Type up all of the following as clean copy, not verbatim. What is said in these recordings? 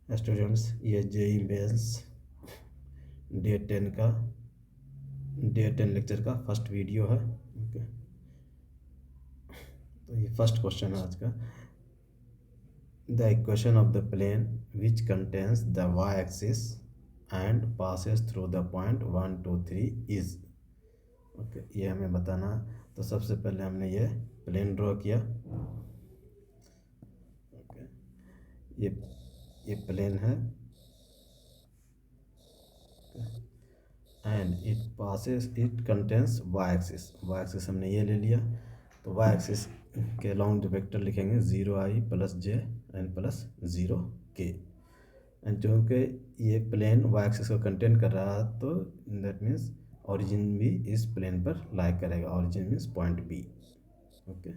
Students, ये JEE Mains day 10 lecture का first video है। ओके, तो ये फर्स्ट क्वेश्चन है आज का। The equation of the plane which contains the y axis and passes through the point 1 2 3 is. Okay, ये हमें बताना। तो सबसे पहले हमने ये प्लेन ड्रॉ किया। ओके, ये प्लेन है and it contains y axis हमने ये ले लिया। तो वाई एक्सिस के अलॉन्ग जो वेक्टर लिखेंगे 0i + j N plus 0k। And चूँकि ये प्लेन वाई एक्सिस को कंटेन कर रहा है तो दैट मीन्स ऑरिजिन भी इस प्लेन पर लाई करेगा। Origin means point B. Okay,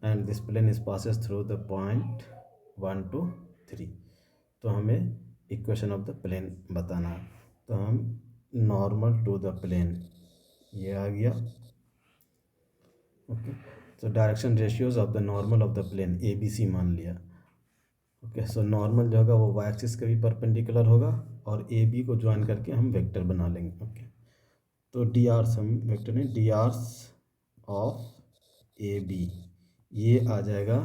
and this plane is passes through the point 1 2 3। तो हमें इक्वेशन ऑफ द प्लेन बताना है। तो हम नॉर्मल टू द प्लेन ये आ गया। ओके, तो direction ratios of the normal of the plane ABC मान लिया। ओके, सो नॉर्मल जो होगा वो वाई एक्सिस के भी परपेंडिकुलर होगा और AB को ज्वाइन करके हम वेक्टर बना लेंगे। ओके, तो डी आर्स हम वेक्टर नहीं, डी आर्स ऑफ AB ये आ जाएगा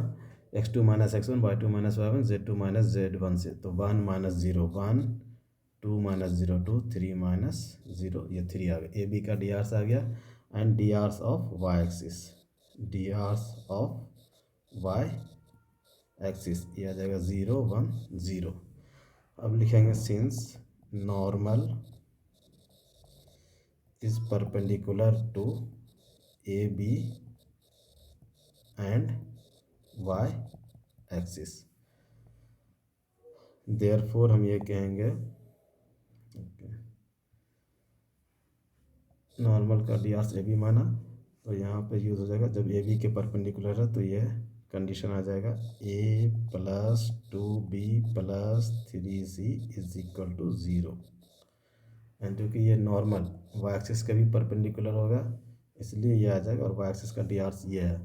x2 - x1 y2 - y1 z2 - z1 से। तो 1 - 0 1 2 - 0 2 3 - 0 ये 3 आ गया। AB का डी आर्स आ गया। And D Rs of y axis, D Rs of y axis ये आ जाएगा 0 1 0। अब लिखेंगे since normal is perpendicular to AB and y axis, therefore हम ये कहेंगे नॉर्मल का डी आर्स AB माना। तो यहाँ पे यूज़ हो जाएगा जब AB के परपेंडिकुलर है तो ये कंडीशन आ जाएगा A + 2B + 3C = 0। एंड क्योंकि ये नॉर्मल वाई एक्सिस का भी परपेंडिकुलर होगा इसलिए ये आ जाएगा। और वाई एक्सिस का डी आर्स ये है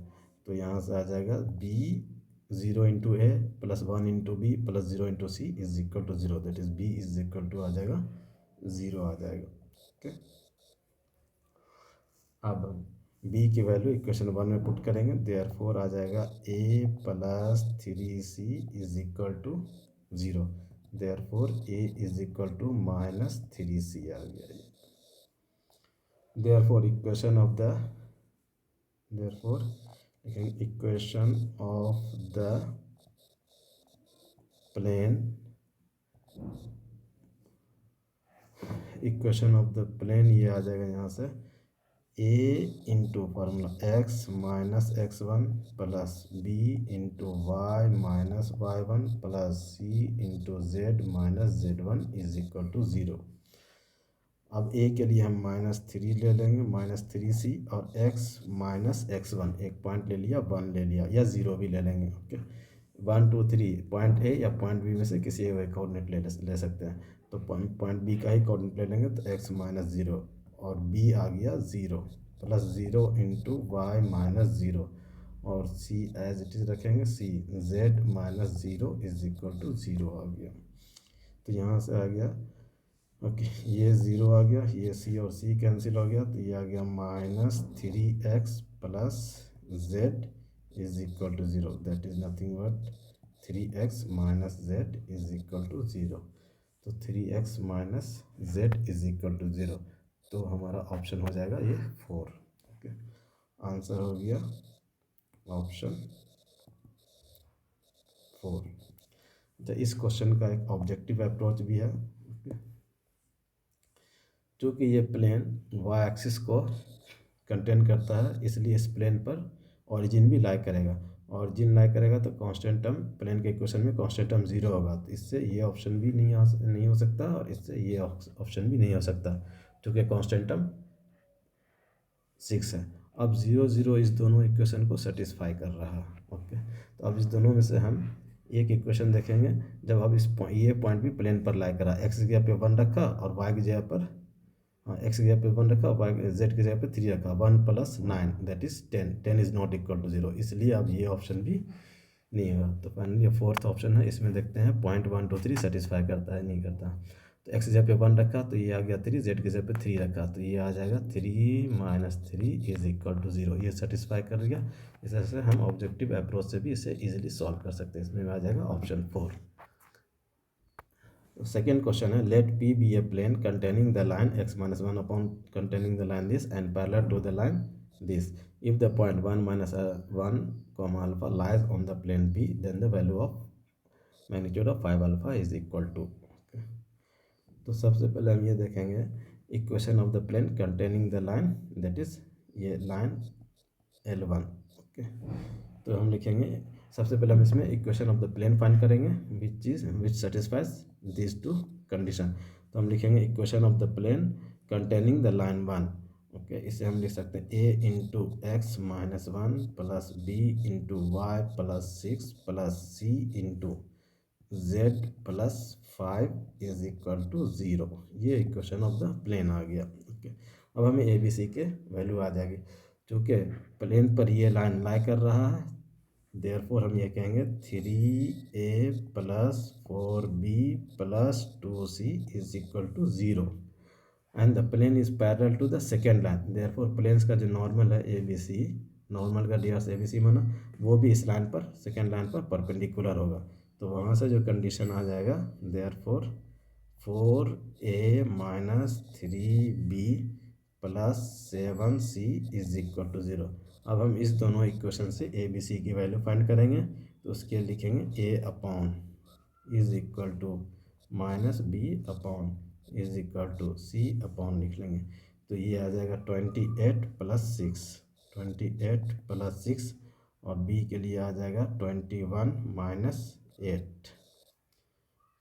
तो यहाँ से आ जाएगा B 0 × A + 1 × B + 0 × C = 0। That is B आ जाएगा 0 आ जाएगा। ओके, अब B की वैल्यू इक्वेशन 1 में पुट करेंगे। देयरफॉर आ जाएगा A + 3C = 0। Therefore A = -3C आ गया। Therefore equation of the plane ये आ जाएगा यहाँ से A × formula x - x1 + B × y - y1 + C × z - z1 = 0। अब A के लिए हम -3 ले लेंगे, -3C और x - x1 एक पॉइंट ले लिया, 1 ले लिया या 0 भी ले लेंगे। ओके, 1 2 3 पॉइंट A या पॉइंट B में से किसी एक कोऑर्डिनेट ले सकते हैं। तो पॉइंट B का ही कोऑर्डिनेट ले लेंगे तो x - 0 और B आ गया 0 + 0 × y - 0 और C एज इट इज़ रखेंगे C z - 0 = 0 आ गया। तो यहाँ से आ गया ओके, ये 0 आ गया, ये C और C कैंसिल हो गया तो ये आ गया -3x + z = 0। That is nothing but 3x - z = 0। तो 3x - z = 0। तो हमारा ऑप्शन हो जाएगा ये 4। ओके, आंसर हो गया ऑप्शन 4। तो इस क्वेश्चन का एक ऑब्जेक्टिव अप्रोच भी है। क्योंकि ये प्लेन वाई एक्सिस को कंटेन करता है इसलिए इस प्लेन पर ऑरिजिन भी लाई करेगा। ऑरिजिन लाई करेगा तो कांस्टेंट टर्म प्लेन के इक्वेशन में कांस्टेंट टर्म 0 होगा। तो इससे ये ऑप्शन भी नहीं हो सकता और इससे ये ऑप्शन भी नहीं हो सकता क्योंकि कांस्टेंट टर्म 6 है। अब 0 0 इस दोनों इक्वेशन को सेटिस्फाई कर रहा है। ओके, तो अब इस दोनों में से हम एक इक्वेशन देखेंगे जब अब ये पॉइंट भी प्लेन पर लाई करा, x की जगह पे 1 रखा और y की जगह पर x की जगह पे 1 रखा और z की जगह पे 3 रखा। 1 + 9 that is 10। 10 is not equal to 0, इसलिए अब ये ऑप्शन भी नहीं होगा। तो फाइनली फोर्थ ऑप्शन है, इसमें देखते हैं 0.123 सेटिस्फाई करता है नहीं करता। तो एक्स जगह पे 1 रखा तो ये आ गया 3, जेड की जगह पे 3 रखा तो ये आ जाएगा 3 - 3 इज इक्वल टू 0। ये सेटिस्फाई कर गया। इस तरह से हम ऑब्जेक्टिव अप्रोच से भी इसे इजीली सॉल्व कर सकते हैं। इसमें आ जाएगा ऑप्शन 4। सेकेंड क्वेश्चन है, let P be a plane containing the line x - 1 upon containing the line this and parallel to the line this. If the point 1 - 1 alpha lies on the plane p, then the value of magnitude of 5 alpha is equal to. तो सबसे पहले हम ये देखेंगे equation of the plane containing the line, that is ये line L1। Okay, तो हम लिखेंगे सबसे पहले हम इसमें equation of the plane find करेंगे which satisfies this two condition. तो हम लिखेंगे equation of the plane containing the line 1। Okay, इसे हम लिख सकते हैं a into x minus 1 plus b into y plus 6 plus c into z plus 5 is equal to 0। ये इक्वेशन ऑफ द प्लेन आ गया। ओके, अब हमें ए बी सी के वैल्यू आ जाएगी। चूँकि प्लेन पर ये लाइन लाई कर रहा है, देयरफॉर हम ये कहेंगे 3a plus 4b plus 2c is equal to 0 and the plane is parallel to the second line. Therefore planes का जो नॉर्मल है ए बी सी, नॉर्मल का डी ए बी सी माना, वो भी इस लाइन पर सेकेंड लाइन पर परपेंडिकुलर होगा। तो वहाँ से जो कंडीशन आ जाएगा, therefore 4a minus 3b plus 7c is equal to 0। अब हम इस दोनों इक्वेशन से ए बी सी की वैल्यू फाइंड करेंगे। तो उसके लिखेंगे a upon is equal to minus B upon is equal to C upon लिख लेंगे। तो ये आ जाएगा 28 प्लस 6, 28 प्लस 6, और बी के लिए आ जाएगा 21 माइनस 8,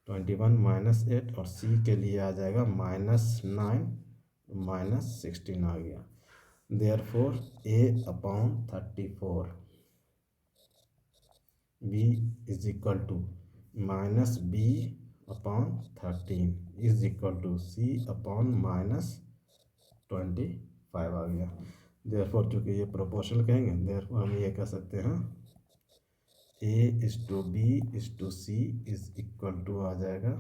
21 माइनस 8, और सी के लिए आ जाएगा -9 माइनस 16 आ गया। Therefore a upon 34 b is equal to minus B upon 13 is equal to C upon -25 आ गया। देयरफॉर चूँकि ये प्रोपोर्शनल कहेंगे, देयरफॉर हम ये कह सकते हैं a is to b is to c is equal to आ जाएगा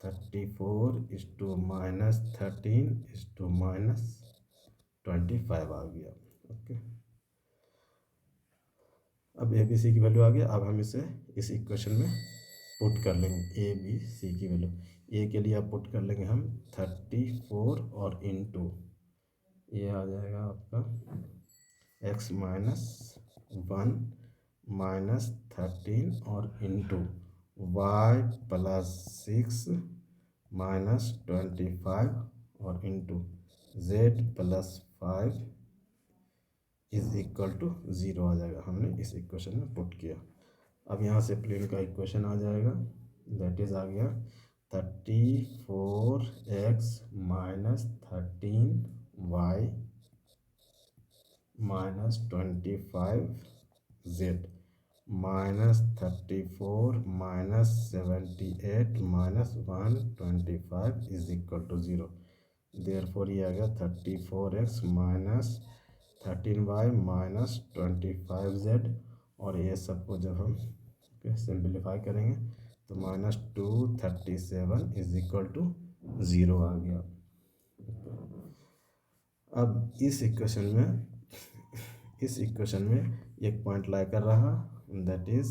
34 इज टू -13 इज टू -25 आ गया। ओके, अब ए बी सी की वैल्यू आ गया। अब हम इसे इस इक्वेशन में पुट कर लेंगे ए बी सी की वैल्यू। ए के लिए आप पुट कर लेंगे हम 34 और इनटू ये आ जाएगा आपका x - 1 माइनस 13 और इनटू y प्लस 6 माइनस 25 और into z plus 5 is equal to 0 आ जाएगा। हमने इस इक्वेशन में पुट किया। अब यहाँ से प्लेन का इक्वेशन आ जाएगा, दैट इज आ गया 34x minus 13y minus 25z minus 34 minus 78 minus 125 is equal to 0। Therefore ये आ गया 34x minus 13y minus 25z, और ये सबको जब हम सिंप्लीफाई करेंगे तो -237 इज इक्वल टू 0 आ गया। अब इस इक्वेशन में एक पॉइंट लाई कर रहा, that is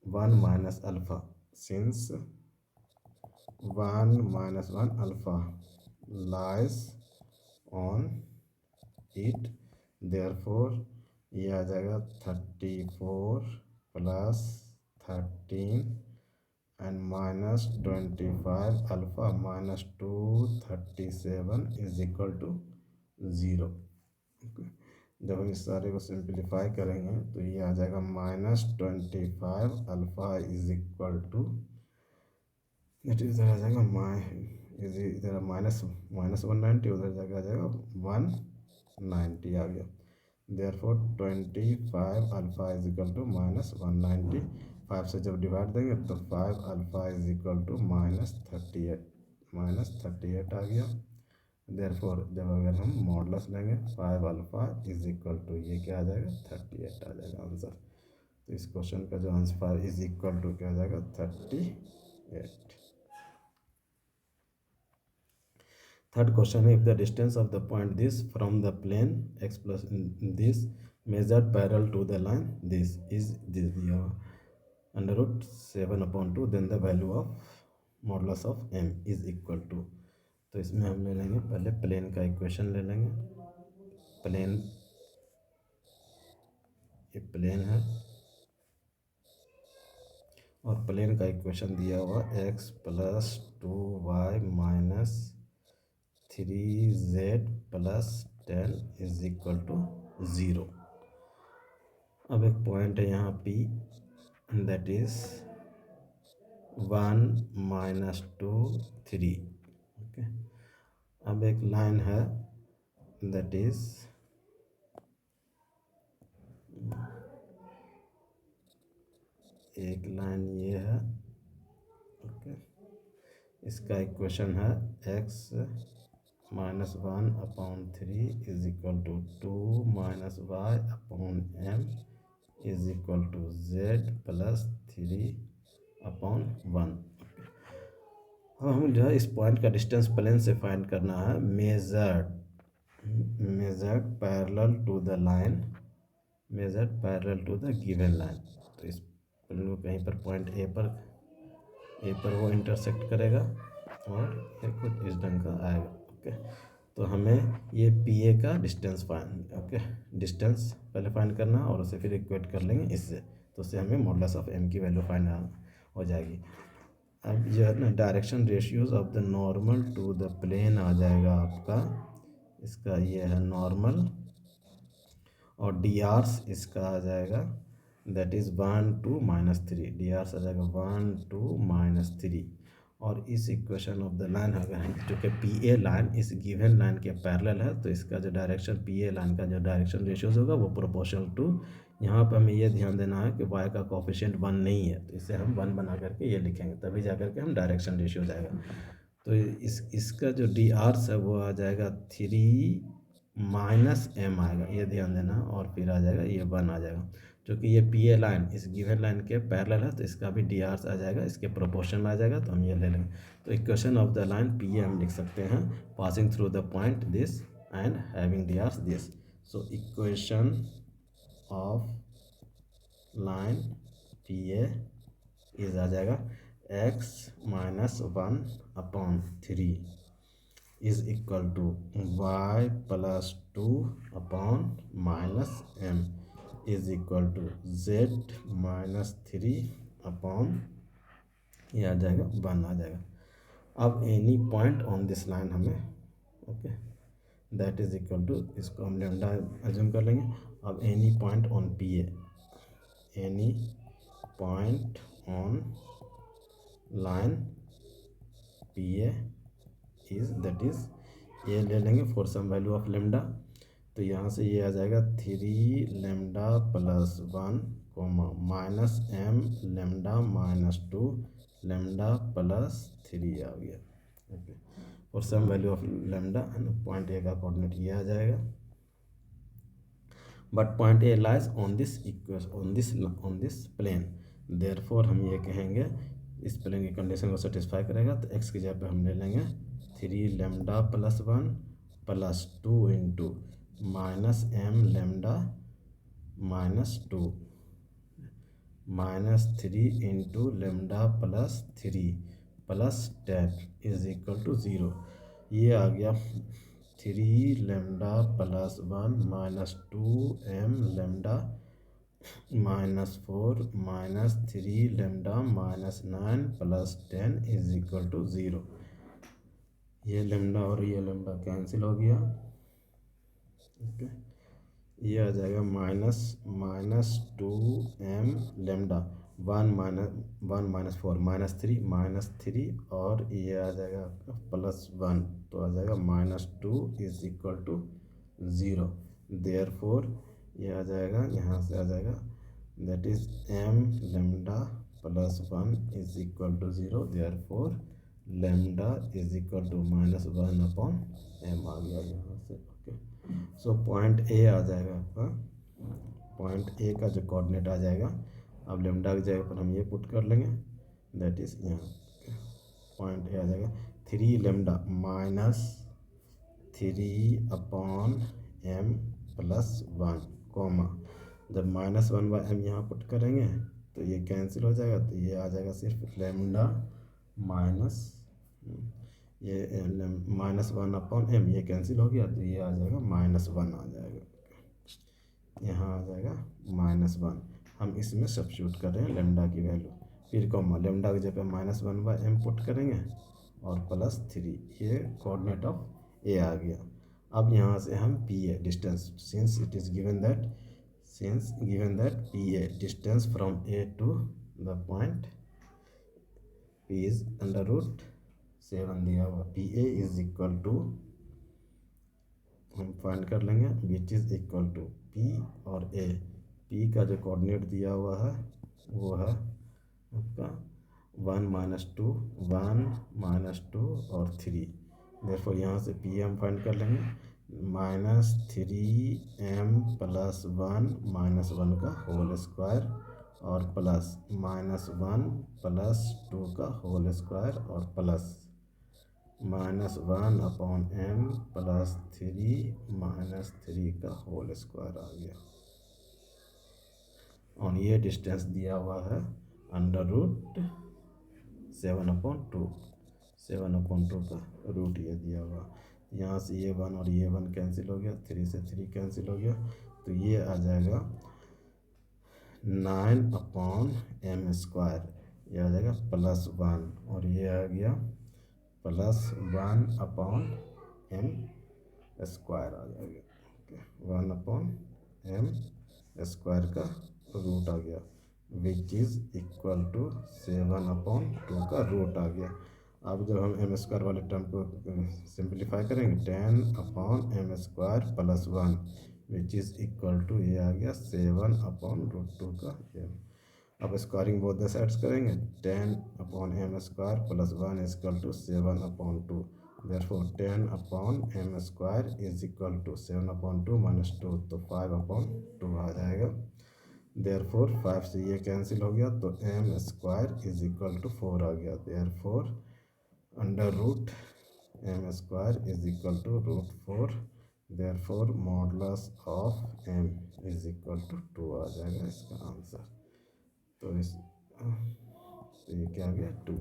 1 minus alpha, since 1 minus 1 alpha lies on it, therefore ये आ जाएगा 34 plus 13 and minus 25 alpha minus 237 is equal to 0। जब हम इस सारे को सिंप्लीफाई करेंगे तो ये आ जाएगा -25 अल्फा इज इक्वल टू, इधर आ जाएगा इधर माइनस 190, उधर जगह आ जाएगा 190 आ गया। Therefore 25 alpha is equal to -190, 5 से जब डिवाइड देंगे तो 5 अल्फा इज इक्वल टू -38 आ गया। देयरफॉर जब अगर हम मॉडुलस लेंगे 5 अल्फा इज इक्वल टू ये क्या आ जाएगा 38 आ जाएगा आंसर। तो इस क्वेश्चन का जो आंसर इज इक्वल टू क्या हो जाएगा 38। थर्ड क्वेश्चन है, if the distance of the point this from the plane x plus this measured parallel to the line this is this दिया under root 7/2, then the value of modulus of m is equal to. तो इसमें हम ले लेंगे पहले plane का equation ले लेंगे। प्लेन, ये प्लेन है और प्लेन का इक्वेशन दिया हुआ x plus 2y minus 3z plus 10 is equal to 0। अब एक पॉइंट है यहाँ P, that is 1 minus 2 3। Okay, अब एक लाइन है दैट इज एक लाइन ये है। ओके, इसका इक्वेशन है x minus 1/3 is equal to 2 minus y/m is equal to z plus 3/1। अब हम जो है इस पॉइंट का डिस्टेंस प्लेन से फाइंड करना है। Measured parallel to the line, measured parallel to the given line. तो इस प्लेन को कहीं पर पॉइंट ए पर वो इंटरसेक्ट करेगा और ये कुछ इस ढंग का आएगा। ओके, तो हमें ये पी ए का डिस्टेंस फाइंड, ओके, डिस्टेंस पहले फाइंड करना और उसे फिर इक्वेट कर लेंगे इससे, तो उससे हमें मॉडुलस ऑफ एम की वैल्यू फाइंड हो जाएगी। अब जो है ना direction ratios of the normal to the plane आ जाएगा आपका, इसका ये है नॉर्मल, और डी आर्स इसका आ जाएगा दैट इज़ 1 2 -3, डी आर्स आ जाएगा 1 2 -3। और इस इक्वेशन ऑफ द लाइन अगर जो कि पी ए लाइन इस गिवन लाइन के पैरेलल है, तो इसका जो डायरेक्शन पी ए लाइन का जो डायरेक्शन रेशियोज होगा वो प्रोपोर्शनल टू, यहाँ पर हमें ये ध्यान देना है कि y का कोफिशिएंट 1 नहीं है, तो इसे हम 1 बना करके ये लिखेंगे, तभी जा करके हम डायरेक्शन रेशियो जाएगा। तो इसका जो डी आर्स है वो आ जाएगा 3 माइनस एम आएगा, ये ध्यान देना, और फिर आ जाएगा ये 1 आ जाएगा, क्योंकि ये पी ए लाइन इस गिवन लाइन के पैरेलल है, तो इसका भी डी आर्स आ जाएगा, इसके प्रोपोर्शनल आ जाएगा, तो हम ये ले लेंगे। तो equation of the line P A हम लिख सकते हैं passing through the point this and having D R's this. So equation of line P A is आ जाएगा x minus 1/3 is equal to y plus 2/-m is equal to z minus 3/, ये आ जाएगा 1 आ जाएगा। अब any point on this line हमें, okay, that is equal to, इसको हम लेमडा एज्यूम कर लेंगे। अब any point on P A, any point on line P A is that is, ये ले लेंगे for some value of lambda, तो यहाँ से ये आ जाएगा 3 lambda plus 1 minus m lambda minus 2 lambda plus 3 आ गया। Okay, for some value of lambda, point A का कोऑर्डिनेट ये आ जाएगा, but point A lies on this on this plane, therefore हम ये कहेंगे इस प्लेन की कंडीशन को सेटिस्फाई करेगा, तो एक्स की जगह पे हम ले लेंगे 3 lambda plus 1 plus 2 into minus m lambda minus 2 minus 3 into lambda plus 3 plus 10 is equal to 0। ये आ गया 3 lambda plus 1 minus 2 m lambda minus 4 minus 3 lambda minus 9 plus 10 is equal to 0। ये लेमडा और ये लेमडा कैंसिल हो गया। Okay, ये आ जाएगा minus 2m lambda 1 minus 4 minus 3 और ये आ जाएगा आपका प्लस 1, तो आ जाएगा -2 इज इक्वल टू 0। देयरफॉर ये आ जाएगा, यहाँ से आ जाएगा that is m lambda plus 1 is equal to 0, therefore lambda is equal to -1/m आ गया यहाँ से। ओके, सो पॉइंट ए आ जाएगा आपका पॉइंट ए का जो कोऑर्डिनेट आ जाएगा, अब लेमडा की जगह पर हम ये पुट कर लेंगे, दैट इज़ यहाँ पॉइंट ए आ जाएगा 3 लेमडा माइनस 3/m + 1 कॉमा, जब -1/m यहाँ पुट करेंगे तो ये कैंसिल हो जाएगा, तो ये आ जाएगा सिर्फ लेमडा माइनस ये -1/m, ये कैंसिल हो गया, तो ये आ जाएगा -1 आ जाएगा, यहाँ आ जाएगा -1। हम इसमें सब्स्टिट्यूट कर रहे हैं लेमडा की वैल्यू, फिर कॉमा लेमडा की जगह -1/m पुट करेंगे और +3, ये कोऑर्डिनेट ऑफ ए आ गया। अब यहाँ से हम P A distance, since given that P A distance from A to the point P is √7 दिया हुआ, P A is equal to, हम फाइंड कर लेंगे which is equal to P और ए। पी का जो कोऑर्डिनेट दिया हुआ है वो है आपका 1 - 2 और 3, देयरफॉर यहाँ से पी हम फाइंड कर लेंगे -3m + 1 -1 का होल स्क्वायर और प्लस -1 + 2 का होल स्क्वायर और प्लस -1/m + 3 का होल स्क्वायर आ गया, और ये डिस्टेंस दिया हुआ है √7/2, 7/2 का रूट ये दिया हुआ। यहाँ से ये 1 और ये 1 कैंसिल हो गया, 3 से 3 कैंसिल हो गया, तो ये आ जाएगा 9/m², ये आ जाएगा +1, और ये आ गया +1/m² आ जाएगा, 1/m² का रूट आ गया, विच इज़ इक्वल टू 7/2 का रूट आ गया। अब जब हम m² वाले टर्म को सिंप्लीफाई करेंगे 10/m² + 1 which is equal to, ये आ गया 7/√2 का m। अब स्क्वायरिंग बोथ द साइड्स करेंगे, 10/m² + 1 equal to 7/2, therefore 10/m² is equal to 7/2 - 2, तो 5/2 आ जाएगा, देयरफॉर 5 से ये कैंसिल हो गया, तो m² इज इक्वल टू 4 आ गया, therefore √m² is equal to √4, therefore modulus of m is equal to 2 आ जाएगा इसका आंसर। तो ये क्या आ गया 2।